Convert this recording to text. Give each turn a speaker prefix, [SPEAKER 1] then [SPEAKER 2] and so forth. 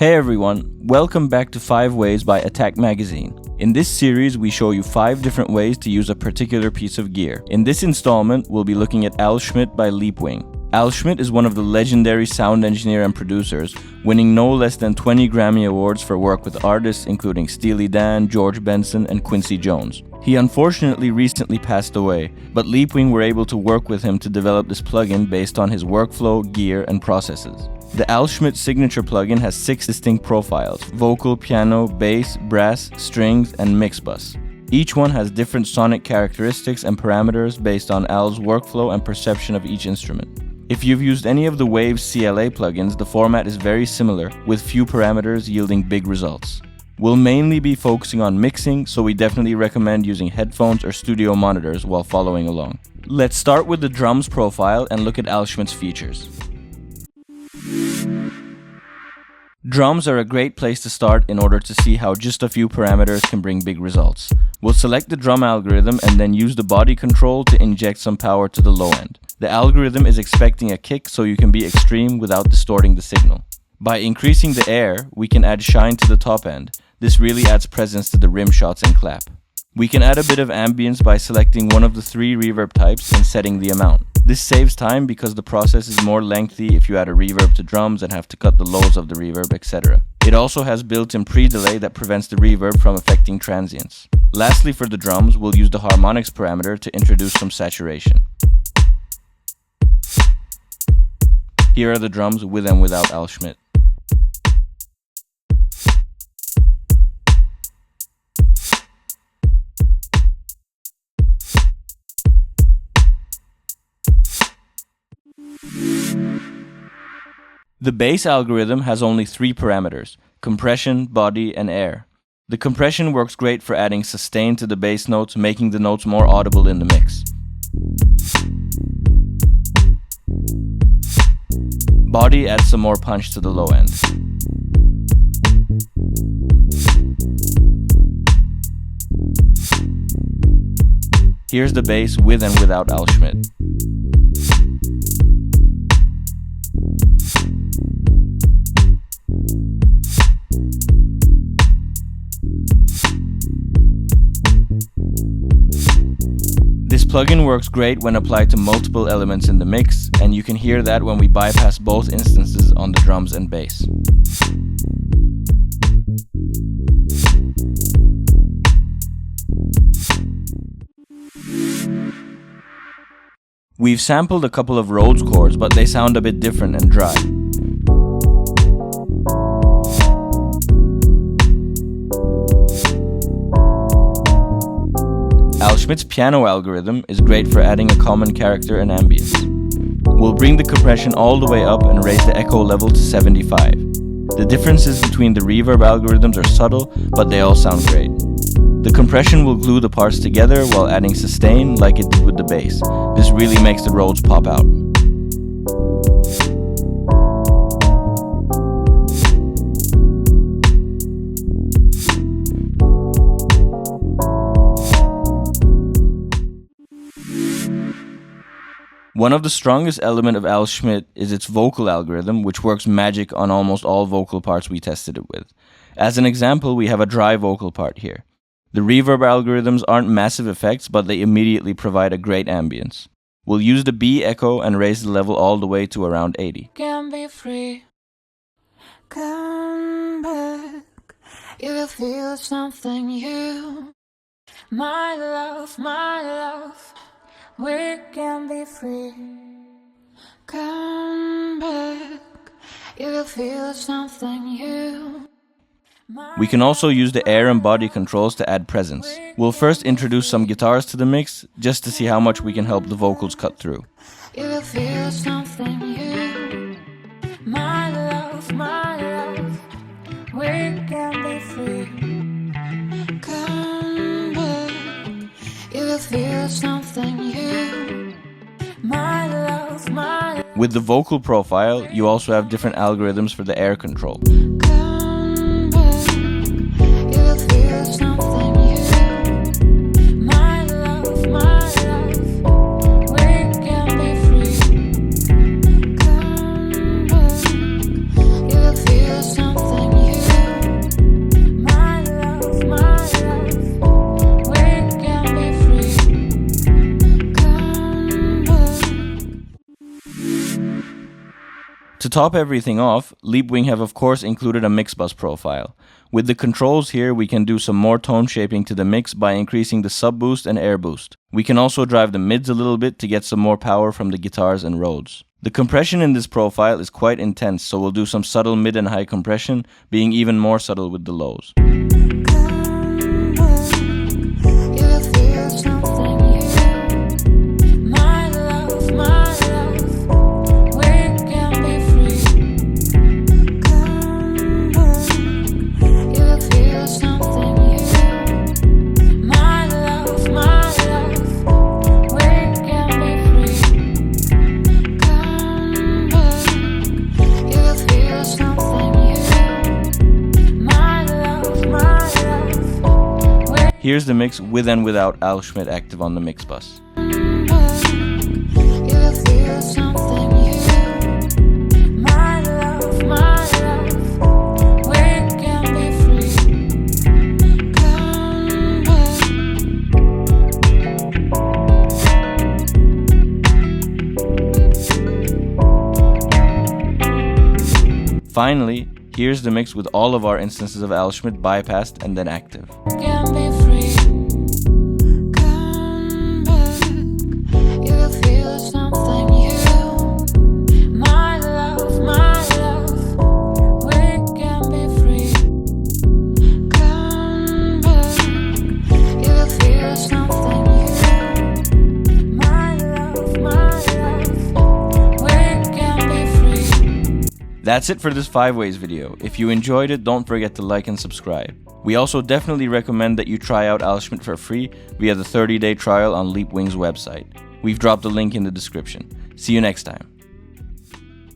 [SPEAKER 1] Hey everyone, welcome back to 5 Ways by Attack Magazine. In this series, we show you 5 different ways to use a particular piece of gear. In this installment, we'll be looking at Al Schmitt by Leapwing. Al Schmitt is one of the legendary sound engineer and producers, winning no less than 20 Grammy Awards for work with artists including Steely Dan, George Benson, and Quincy Jones. He unfortunately recently passed away, but Leapwing were able to work with him to develop this plugin based on his workflow, gear, and processes. The Al Schmitt signature plugin has 6 distinct profiles: vocal, piano, bass, brass, strings, and Mixbus. Each one has different sonic characteristics and parameters based on Al's workflow and perception of each instrument. If you've used any of the Waves CLA plugins, the format is very similar, with few parameters yielding big results. We'll mainly be focusing on mixing, so we definitely recommend using headphones or studio monitors while following along. Let's start with the drums profile and look at Al Schmitt's features. Drums are a great place to start in order to see how just a few parameters can bring big results. We'll select the drum algorithm and then use the body control to inject some power to the low end. The algorithm is expecting a kick, so you can be extreme without distorting the signal. By increasing the air, we can add shine to the top end. This really adds presence to the rim shots and clap. We can add a bit of ambience by selecting one of the 3 reverb types and setting the amount. This saves time because the process is more lengthy if you add a reverb to drums and have to cut the lows of the reverb, etc. It also has built-in pre-delay that prevents the reverb from affecting transients. Lastly, for the drums, we'll use the harmonics parameter to introduce some saturation. Here are the drums with and without Al Schmitt. The bass algorithm has only 3 parameters: compression, body, and air. The compression works great for adding sustain to the bass notes, making the notes more audible in the mix. Body adds some more punch to the low end. Here's the bass with and without Al Schmitt. This plugin works great when applied to multiple elements in the mix, and you can hear that when we bypass both instances on the drums and bass. We've sampled a couple of Rhodes chords, but they sound a bit different and dry. Al Schmitt's piano algorithm is great for adding a common character and ambience. We'll bring the compression all the way up and raise the echo level to 75. The differences between the reverb algorithms are subtle, but they all sound great. The compression will glue the parts together while adding sustain like it did with the bass. This really makes the Rhodes pop out. One of the strongest elements of Al Schmitt is its vocal algorithm, which works magic on almost all vocal parts we tested it with. As an example, we have a dry vocal part here. The reverb algorithms aren't massive effects, but they immediately provide a great ambience. We'll use the B echo and raise the level all the way to around 80.
[SPEAKER 2] Can be free. Come back. You will feel something new. My love, we can be free. Come back. You will feel something new.
[SPEAKER 1] We can also use the air and body controls to add presence. We'll first introduce some guitars to the mix, just to see how much we can help the vocals cut through.
[SPEAKER 2] You will feel something new. My love, we can be free. Come back. You will feel something new. My love,
[SPEAKER 1] With the vocal profile, you also have different algorithms for the air control.
[SPEAKER 2] Something
[SPEAKER 1] To top everything off, Leapwing have of course included a Mixbus profile. With the controls here, we can do some more tone shaping to the mix by increasing the sub boost and air boost. We can also drive the mids a little bit to get some more power from the guitars and Rhodes. The compression in this profile is quite intense, so we'll do some subtle mid and high compression, being even more subtle with the lows. Here's the mix with and without Al Schmitt active on the Mixbus. Finally, here's the mix with all of our instances of Al Schmitt bypassed and then active. That's it for this 5 ways video. If you enjoyed it, don't forget to like and subscribe. We also definitely recommend that you try out Al Schmitt for free via the 30-day trial on Leapwing's website. We've dropped a link in the description. See you next time.